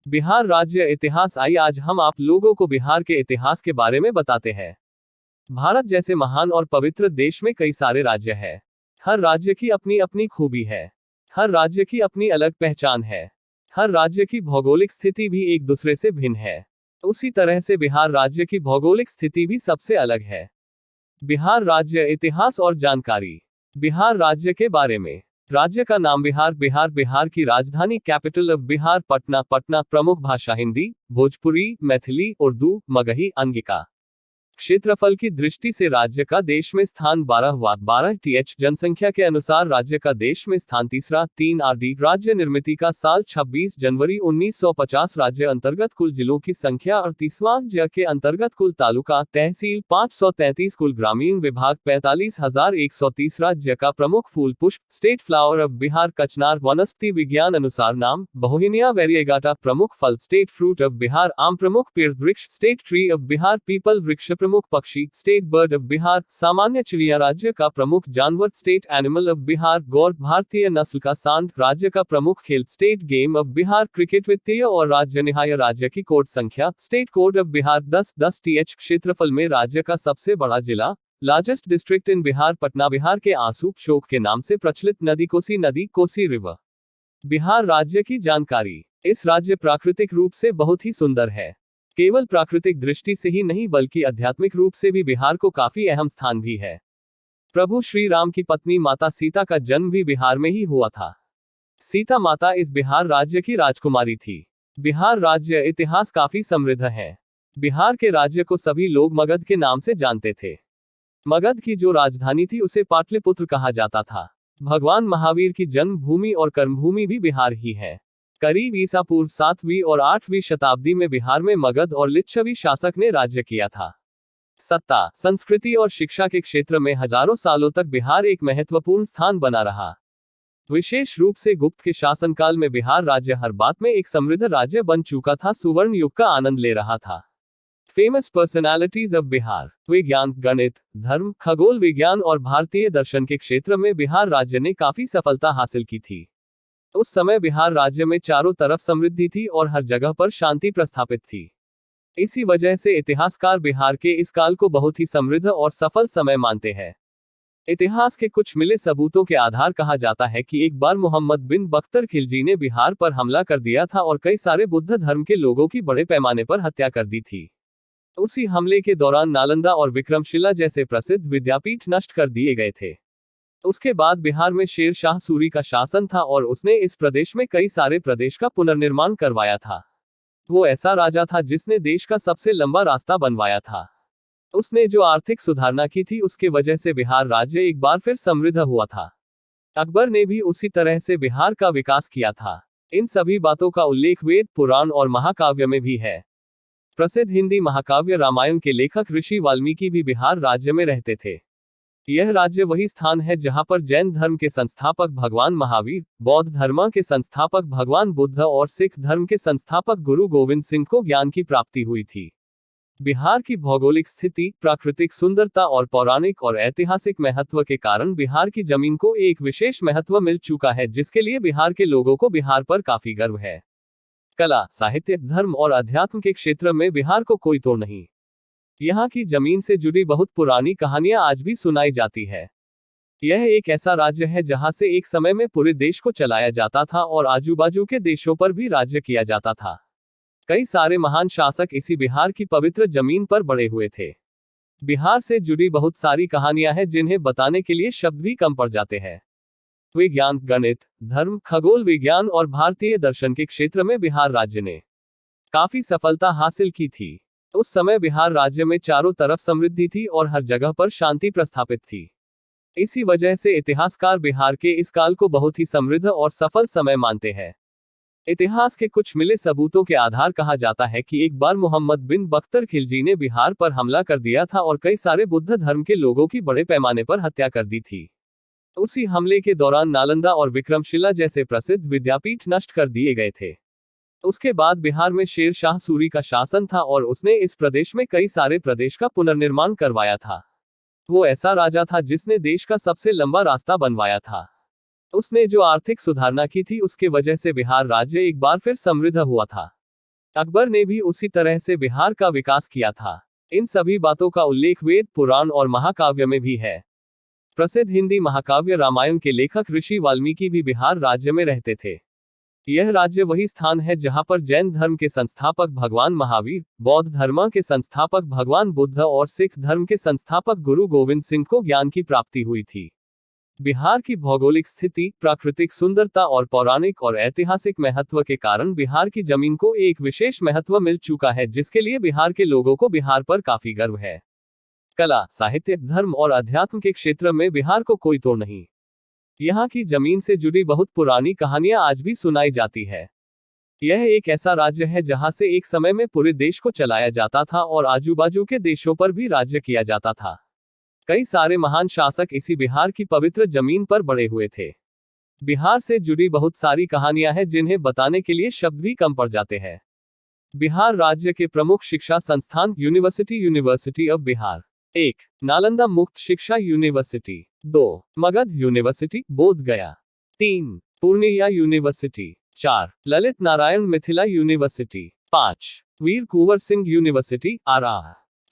बिहार राज्य इतिहास। आइए आज हम आप लोगों को बिहार के इतिहास के बारे में बताते हैं। भारत जैसे महान और पवित्र देश में कई सारे राज्य हैं। हर राज्य की अपनी अपनी खूबी है। हर राज्य की अपनी अलग पहचान है। हर राज्य की भौगोलिक स्थिति भी एक दूसरे से भिन्न है। उसी तरह से बिहार राज्य की भौगोलिक स्थिति भी सबसे अलग है। बिहार राज्य इतिहास और जानकारी। बिहार राज्य के बारे में। राज्य का नाम बिहार। बिहार की राजधानी कैपिटल ऑफ बिहार पटना। प्रमुख भाषा हिंदी, भोजपुरी, मैथिली, उर्दू, मगही, अंगिका। क्षेत्रफल की दृष्टि से राज्य का देश में स्थान 12 th। जनसंख्या के अनुसार राज्य का देश में स्थान तीसरा 3 RD। राज्य निर्मिति का साल 26 जनवरी 1950। राज्य अंतर्गत कुल जिलों की संख्या 38वां। ज के अंतर्गत कुल तालुका तहसील 533। कुल ग्रामीण विभाग 45,130। राज्य का प्रमुख फूल पुष्प स्टेट फ्लावर ऑफ बिहार कचनार। वनस्पति विज्ञान अनुसार नाम बहुहिनिया वेरिएगाटा। प्रमुख फल स्टेट फ्रूट ऑफ बिहार आम। प्रमुख पेड़ वृक्ष state tree of Bihar people वृक्ष। प्रमुख पक्षी स्टेट बर्ड ऑफ बिहार। सामान्य चिड़िया। राज्य का प्रमुख जानवर स्टेट एनिमल ऑफ बिहार गौर। भारतीय नस्ल का सांड। राज्य का प्रमुख खेल state game of Bihar cricket. वित्तीय और राज्य निहाय। राज्य की कोड संख्या state code of Bihar 10 th। क्षेत्रफल में राज्य का सबसे बड़ा जिला largest district in Bihar Patna. Bihar के आंसू शोक के नाम से प्रचलित नदी कोसी रिवर। बिहार राज्य की जानकारी। इस राज्य प्राकृतिक रूप से बहुत ही सुंदर है। केवल प्राकृतिक दृष्टि से ही नहीं बल्कि आध्यात्मिक रूप से भी बिहार को काफी अहम स्थान भी है। प्रभु श्री राम की पत्नी माता सीता का जन्म भी बिहार में ही हुआ था। सीता माता इस बिहार राज्य की राजकुमारी थी। बिहार राज्य इतिहास काफी समृद्ध है। बिहार के राज्य को सभी लोग मगध के नाम से जानते थे। मगध की जो राजधानी थी उसे पाटलिपुत्र कहा जाता था। भगवान महावीर की जन्मभूमि और कर्मभूमि भी बिहार ही है। करीब ईसा पूर्व 7वीं और 8वीं शताब्दी में बिहार में मगध और लिच्छवी शासक ने राज्य किया था। सत्ता, संस्कृति और शिक्षा के क्षेत्र में हजारों सालों तक बिहार एक महत्वपूर्ण स्थान बना रहा। विशेष रूप से गुप्त के शासनकाल में बिहार राज्य हर बात में एक समृद्ध राज्य बन चुका था। सुवर्ण युग का आनंद ले रहा था। Famous personalities of Bihar. विज्ञान, गणित, धर्म, खगोल विज्ञान और भारतीय दर्शन के क्षेत्र में बिहार राज्य ने काफी सफलता हासिल की थी। उस समय बिहार राज्य में चारों तरफ समृद्धि थी और हर जगह पर शांति प्रस्थापित थी। इसी वजह से इतिहासकार बिहार के इस काल को बहुत ही समृद्ध और सफल समय मानते हैं। इतिहास के कुछ मिले सबूतों के आधार कहा जाता है कि एक बार मोहम्मद बिन बख्तर खिलजी ने बिहार पर हमला कर दिया था और कई सारे बुद्ध धर्म के लोगों की बड़े पैमाने पर हत्या कर दी थी। उसी हमले के दौरान नालंदा और विक्रमशिला जैसे प्रसिद्ध विद्यापीठ नष्ट कर दिए गए थे। उसके बाद बिहार में शेर शाह सूरी का शासन था और उसने इस प्रदेश में कई सारे प्रदेश का पुनर्निर्माण करवाया था। वो ऐसा राजा था जिसने देश का सबसे लंबा रास्ता बनवाया था। उसने जो आर्थिक सुधारना की थी उसके वजह से बिहार राज्य एक बार फिर समृद्ध हुआ था। अकबर ने भी उसी तरह से बिहार का विकास किया था। इन सभी बातों का उल्लेख वेद, पुराण और महाकाव्य में भी है। प्रसिद्ध हिंदी महाकाव्य रामायण के लेखक ऋषि वाल्मीकि भी बिहार राज्य में रहते थे। यह राज्य वही स्थान है जहां पर जैन धर्म के संस्थापक भगवान महावीर, बौद्ध धर्म के संस्थापक भगवान बुद्ध और सिख धर्म के संस्थापक गुरु गोविंद सिंह को ज्ञान की प्राप्ति हुई थी। बिहार की भौगोलिक स्थिति, प्राकृतिक सुंदरता और पौराणिक और ऐतिहासिक महत्व के कारण बिहार की जमीन को एक विशेष महत्व मिल चुका है, जिसके लिए बिहार के लोगों को बिहार पर काफी गर्व है। कला, साहित्य, धर्म और अध्यात्म के क्षेत्र में बिहार को कोई तोड़ नहीं। यहाँ की जमीन से जुड़ी बहुत पुरानी कहानियां आज भी सुनाई जाती है। यह एक ऐसा राज्य है जहां से एक समय में पूरे देश को चलाया जाता था और आजू बाजू के देशों पर भी राज्य किया जाता था। कई सारे महान शासक इसी बिहार की पवित्र जमीन पर बड़े हुए थे। बिहार से जुड़ी बहुत सारी कहानियां हैं जिन्हें बताने के लिए शब्द भी कम पड़ जाते हैं। विज्ञान, गणित, धर्म, खगोल विज्ञान और भारतीय दर्शन के क्षेत्र में बिहार राज्य ने काफी सफलता हासिल की थी। उस समय बिहार राज्य में चारों तरफ समृद्धि थी और हर जगह पर शांति प्रस्थापित थी। इसी वजह से इतिहासकार बिहार के इस काल को बहुत ही समृद्ध और सफल समय मानते हैं। इतिहास के कुछ मिले सबूतों के आधार कहा जाता है कि एक बार मोहम्मद बिन बख्तर खिलजी ने बिहार पर हमला कर दिया था और कई सारे बुद्ध धर्म के लोगों की बड़े पैमाने पर हत्या कर दी थी। उसी हमले के दौरान नालंदा और विक्रमशिला जैसे प्रसिद्ध विद्यापीठ नष्ट कर दिए गए थे। उसके बाद बिहार में शेर शाह सूरी का शासन था और उसने इस प्रदेश में कई सारे प्रदेश का पुनर्निर्माण करवाया था। वो ऐसा राजा था जिसने देश का सबसे लंबा रास्ता बनवाया था। उसने जो आर्थिक सुधारना की थी उसके वजह से बिहार राज्य एक बार फिर समृद्ध हुआ था। अकबर ने भी उसी तरह से बिहार का विकास किया था। इन सभी बातों का उल्लेख वेद, पुराण और महाकाव्य में भी है। प्रसिद्ध हिंदी महाकाव्य रामायण के लेखक ऋषि वाल्मीकि भी बिहार राज्य में रहते थे। यह राज्य वही स्थान है जहां पर जैन धर्म के संस्थापक भगवान महावीर, बौद्ध धर्म के संस्थापक भगवान बुद्ध और सिख धर्म के संस्थापक गुरु गोविंद सिंह को ज्ञान की प्राप्ति हुई थी। बिहार की भौगोलिक स्थिति, प्राकृतिक सुंदरता और पौराणिक और ऐतिहासिक महत्व के कारण बिहार की जमीन को एक विशेष महत्व मिल चुका है, जिसके लिए बिहार के लोगों को बिहार पर काफी गर्व है। कला, साहित्य, धर्म और अध्यात्म के क्षेत्र में बिहार को कोई तोड़ नहीं। यहाँ की जमीन से जुड़ी बहुत पुरानी कहानियां आज भी सुनाई जाती है। यह एक ऐसा राज्य है जहां से एक समय में पूरे देश को चलाया जाता था और आजू बाजू के देशों पर भी राज्य किया जाता था। कई सारे महान शासक इसी बिहार की पवित्र जमीन पर बड़े हुए थे। बिहार से जुड़ी बहुत सारी कहानियां हैं जिन्हें बताने के लिए शब्द भी कम पड़ जाते हैं। बिहार राज्य के प्रमुख शिक्षा संस्थान यूनिवर्सिटी ऑफ बिहार। 1. नालंदा मुक्त शिक्षा university. 2. Magadh university, Bodh Gaya. 3. Purnia university. 4. Lalit Narayan Mithila university. 5. Veer Kunwar Singh university, Arrah.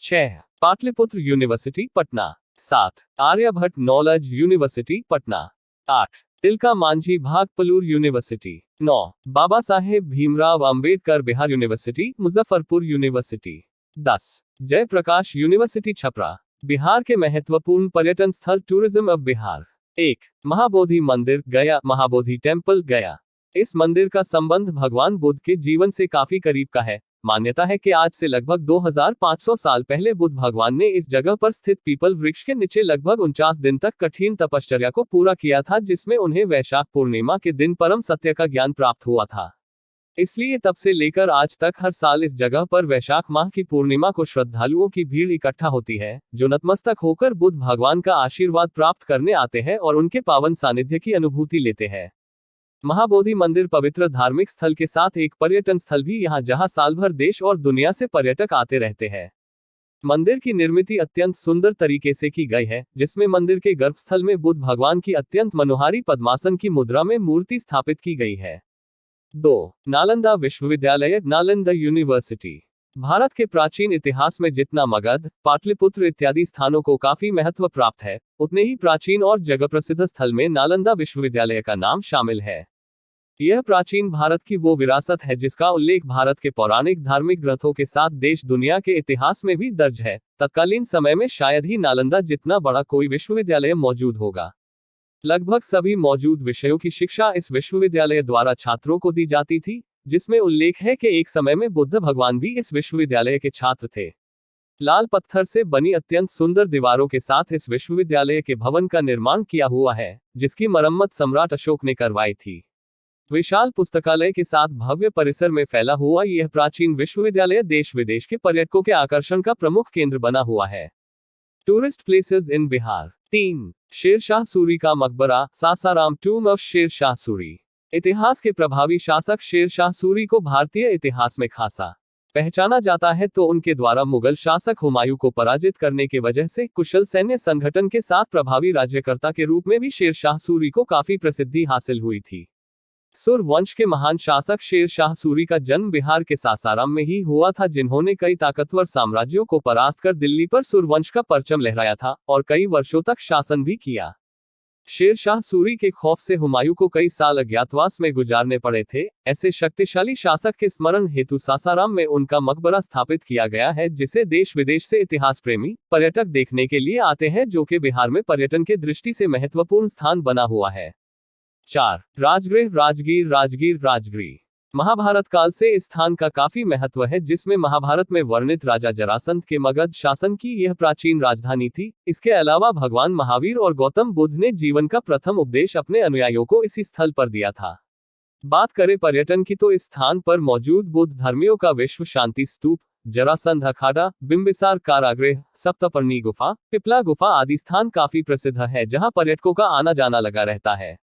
6. Pataliputra university, Patna. 7. Aryabhatta knowledge university, Patna. 8. Tilka Manjhi Bhagalpur university. 9. Baba Saheb Bhimrao Ambedkar Bihar university, Muzaffarpur university. 10. Jayaprakash university, Chhapra. Bihar के महत्वपूर्ण पर्यटन स्थल टूरिज्म ऑफ बिहार। 1. महाबोधि मंदिर, गया, महाबोधि टेम्पल, गया। इस मंदिर का संबंध भगवान बुद्ध के जीवन से काफी करीब का है। मान्यता है कि आज से लगभग 2500 साल पहले बुद्ध भगवान ने इस जगह पर स्थित पीपल वृक्ष के नीचे लगभग 49 दिन तक कठिन तपश्चर्या को पूरा किया था, जिसमें उन्हें वैशाख पूर्णिमा के दिन परम सत्य का ज्ञान प्राप्त हुआ था। इसलिए तब से लेकर आज तक हर साल इस जगह पर वैशाख माह की पूर्णिमा को श्रद्धालुओं की भीड़ इकट्ठा होती है, जो नतमस्तक होकर बुद्ध भगवान का आशीर्वाद प्राप्त करने आते हैं और उनके पावन सानिध्य की अनुभूति लेते हैं। महाबोधि मंदिर पवित्र धार्मिक स्थल के साथ एक पर्यटन स्थल भी यहाँ, जहाँ साल भर देश और दुनिया से पर्यटक आते रहते हैं। मंदिर की निर्मिति अत्यंत सुंदर तरीके से की गई है, जिसमें मंदिर के गर्भस्थल में बुद्ध भगवान की अत्यंत मनोहारी पद्मासन की मुद्रा में मूर्ति स्थापित की गई है। 2. नालंदा विश्वविद्यालय, नालंदा यूनिवर्सिटी। भारत के प्राचीन इतिहास में जितना मगध, पाटलिपुत्र इत्यादि स्थानों को काफी महत्व प्राप्त है, उतने ही प्राचीन और जगह प्रसिद्ध स्थल में नालंदा विश्वविद्यालय का नाम शामिल है। यह प्राचीन भारत की वो विरासत है जिसका उल्लेख भारत के पौराणिक धार्मिक ग्रंथों के साथ देश दुनिया के इतिहास में भी दर्ज है। तत्कालीन समय में शायद ही नालंदा जितना बड़ा कोई विश्वविद्यालय मौजूद होगा। लगभग सभी मौजूद विषयों की शिक्षा इस विश्वविद्यालय द्वारा छात्रों को दी जाती थी, जिसमें उल्लेख है कि एक समय में बुद्ध भगवान भी इस विश्वविद्यालय के छात्र थे। लाल पत्थर से बनी अत्यंत सुंदर दीवारों के साथ इस विश्वविद्यालय के भवन का निर्माण किया हुआ है, जिसकी मरम्मत सम्राट अशोक ने करवाई थी। विशाल पुस्तकालय के साथ भव्य परिसर में फैला हुआ यह प्राचीन विश्वविद्यालय देश विदेश के पर्यटकों के आकर्षण का प्रमुख केंद्र बना हुआ है। Tourist places in Bihar. 3. Sher Shah का मकबरा, सासाराम, टूम ऑफ शेरशाह सूरी। इतिहास के प्रभावी शासक शेरशाह सूरी को भारतीय इतिहास में खासा पहचाना जाता है, तो उनके द्वारा मुगल शासक हुमायूं को पराजित करने के वजह से कुशल सैन्य संगठन के साथ प्रभावी राज्यकर्ता के रूप में भी शेरशाह सूरी को काफी प्रसिद्धि हासिल हुई थी। सुर वंश के महान शासक शेरशाह सूरी का जन्म बिहार के सासाराम में ही हुआ था, जिन्होंने कई ताकतवर साम्राज्यों को परास्त कर दिल्ली पर सुर वंश का परचम लहराया था और कई वर्षों तक शासन भी किया। शेरशाह सूरी के खौफ से हुमायूं को कई साल अज्ञातवास में गुजारने पड़े थे। ऐसे शक्तिशाली शासक के स्मरण हेतु सासाराम में उनका मकबरा स्थापित किया गया है, जिसे देश विदेश से इतिहास प्रेमी पर्यटक देखने के लिए आते हैं, जो कि बिहार में पर्यटन के दृष्टि से महत्वपूर्ण स्थान बना हुआ है। 4. राजगृह, राजगीर, राजगृह। महाभारत काल से इस स्थान का काफी महत्व है, जिसमें महाभारत में वर्णित राजा जरासंध के मगध शासन की यह प्राचीन राजधानी थी। इसके अलावा भगवान महावीर और गौतम बुद्ध ने जीवन का प्रथम उपदेश अपने अनुयायियों को इसी स्थल पर दिया था। बात करें पर्यटन की, तो इस स्थान पर मौजूद बुद्ध धर्मियों का विश्व शांति स्तूप, जरासंध अखाड़ा, बिंबिसार कारागृह, सप्तपर्णी गुफा, पिपला गुफा आदि स्थान काफी प्रसिद्ध है, जहां पर्यटकों का आना जाना लगा रहता है।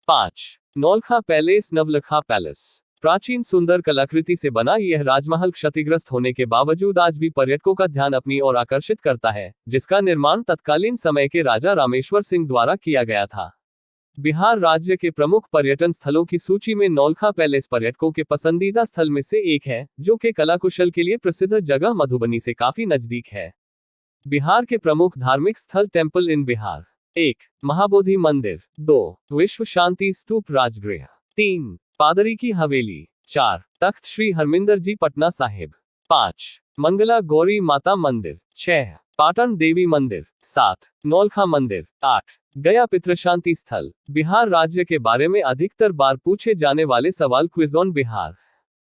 5. Naulakha palace, Navlakha palace. प्राचीन सुंदर कलाकृति से बना यह राजमहल क्षतिग्रस्त होने के बावजूद आज भी पर्यटकों का ध्यान अपनी ओर आकर्षित करता है, जिसका निर्माण तत्कालीन समय के राजा रामेश्वर सिंह द्वारा किया गया था। बिहार राज्य के प्रमुख पर्यटन स्थलों की सूची में नौलखा पैलेस पर्यटकों के पसंदीदा स्थल में से एक है, जो कि कला कुशल के लिए प्रसिद्ध जगह मधुबनी से काफी नजदीक है। बिहार के प्रमुख धार्मिक स्थल टेम्पल इन बिहार। 1. महाबोधि मंदिर। 2. विश्व शांति स्तूप राजगृह। 3. पादरी की हवेली। 4. तख्त श्री हरमिंदर जी पटना साहिब। 5. मंगला गौरी माता मंदिर। 6. पाटन देवी मंदिर। 7. नौलखा मंदिर। 8. गया पितृशांति स्थल। बिहार राज्य के बारे में अधिकतर बार पूछे जाने वाले सवाल क्विज ऑन बिहार।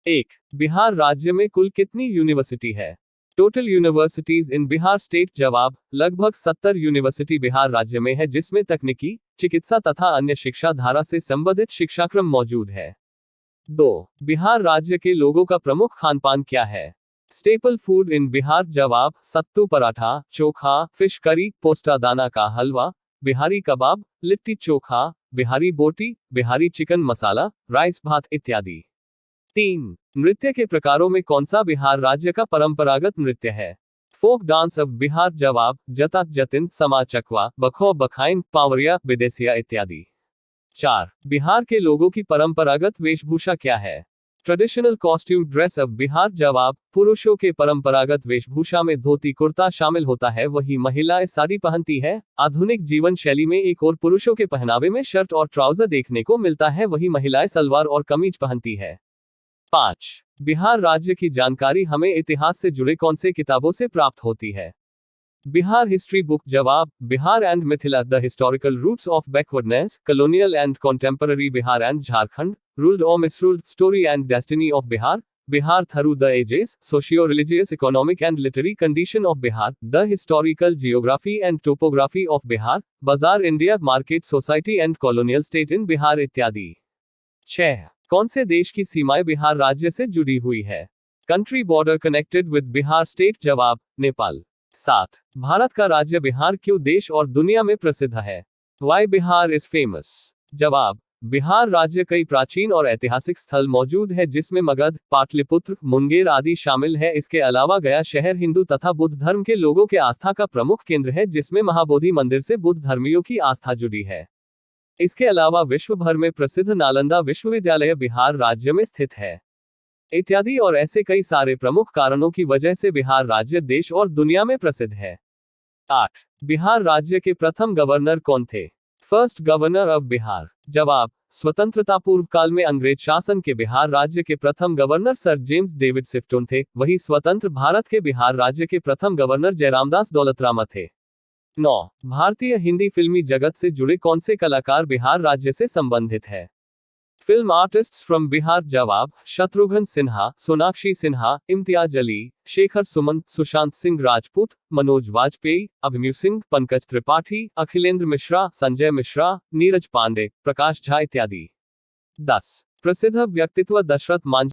1. बिहार राज्य में कुल कितनी यूनिवर्सिटी है? Total universities in Bihar state. जवाब, लगभग 70 यूनिवर्सिटी बिहार राज्य में है, जिसमें तकनीकी, चिकित्सा तथा अन्य शिक्षा धारा से संबंधित शिक्षाक्रम मौजूद है। 2. बिहार राज्य के लोगों का प्रमुख खान पान क्या है? Staple food in Bihar. जवाब, सत्तू पराठा, चोखा, फिश करी, पोस्ता दाना का हलवा, बिहारी कबाब, लिट्टी चोखा, बिहारी बोटी, बिहारी चिकन मसाला, राइस भात इत्यादि। 3. नृत्य के प्रकारों में कौन सा बिहार राज्य का परंपरागत नृत्य है? Folk dance of Bihar. जवाब, जता जतिन, समा चकवा, बखौ बखाइन, पावरिया, विदेसिया इत्यादि। 4. बिहार के लोगों की परंपरागत वेशभूषा क्या है? Traditional costume dress of Bihar. जवाब, पुरुषों के परंपरागत वेशभूषा में धोती कुर्ता शामिल होता है, वही महिलाएं साड़ी पहनती है। आधुनिक जीवन शैली में एक और पुरुषों के पहनावे में शर्ट और ट्राउजर देखने को मिलता है, वही महिलाएं सलवार और कमीज पहनती है। 5. बिहार राज्य की जानकारी हमें इतिहास से जुड़े कौन से किताबों से प्राप्त होती है? Bihar history book. जवाब, Bihar and Mithila, the historical roots of backwardness, colonial and contemporary Bihar and Jharkhand, ruled और misruled, story and destiny of Bihar, Bihar through the ages, socio religious, economic and literary condition of Bihar, the historical geography and topography of Bihar, bazaar India, market society and colonial state in Bihar इत्यादि। 6. कौन से देश की सीमाएं बिहार राज्य से जुड़ी हुई है? Country border connected with Bihar state. जवाब, नेपाल। 7. भारत का राज्य बिहार क्यों देश और दुनिया में प्रसिद्ध है? Why Bihar is famous? जवाब, बिहार राज्य कई प्राचीन और ऐतिहासिक स्थल मौजूद है, जिसमें मगध, पाटलिपुत्र, मुंगेर आदि शामिल है। इसके अलावा गया शहर हिंदू तथा बुद्ध धर्म के लोगों के आस्था का प्रमुख केंद्र है, जिसमें महाबोधि मंदिर से बुद्ध धर्मियों की आस्था जुड़ी है। इसके अलावा विश्व भर में प्रसिद्ध नालंदा विश्वविद्यालय बिहार राज्य में स्थित है, इत्यादि और ऐसे कई सारे प्रमुख कारणों की वजह से बिहार राज्य देश और दुनिया में प्रसिद्ध है। 8. बिहार राज्य के प्रथम गवर्नर कौन थे? First governor of Bihar. जवाब, स्वतंत्रता पूर्व काल में अंग्रेज शासन के बिहार राज्य के प्रथम गवर्नर सर जेम्स डेविड सिफ्टन थे। वही स्वतंत्र भारत के बिहार राज्य के प्रथम गवर्नर जयरामदास दौलतरामा थे। 9. भारतीय हिंदी फिल्मी जगत से जुड़े कौन से कलाकार बिहार राज्य से संबंधित है? Film artists from Bihar. जवाब, शत्रुघ्न सिन्हा, सोनाक्षी सिन्हा, इम्तियाज अली, शेखर सुमन, सुशांत सिंह राजपूत, मनोज वाजपेयी, अभिमन्यु सिंह, पंकज त्रिपाठी, अखिलेंद्र मिश्रा, संजय मिश्रा, नीरज पांडे, प्रकाश झा इत्यादि। 10. प्रसिद्ध व्यक्तित्व दशरथ मांझी।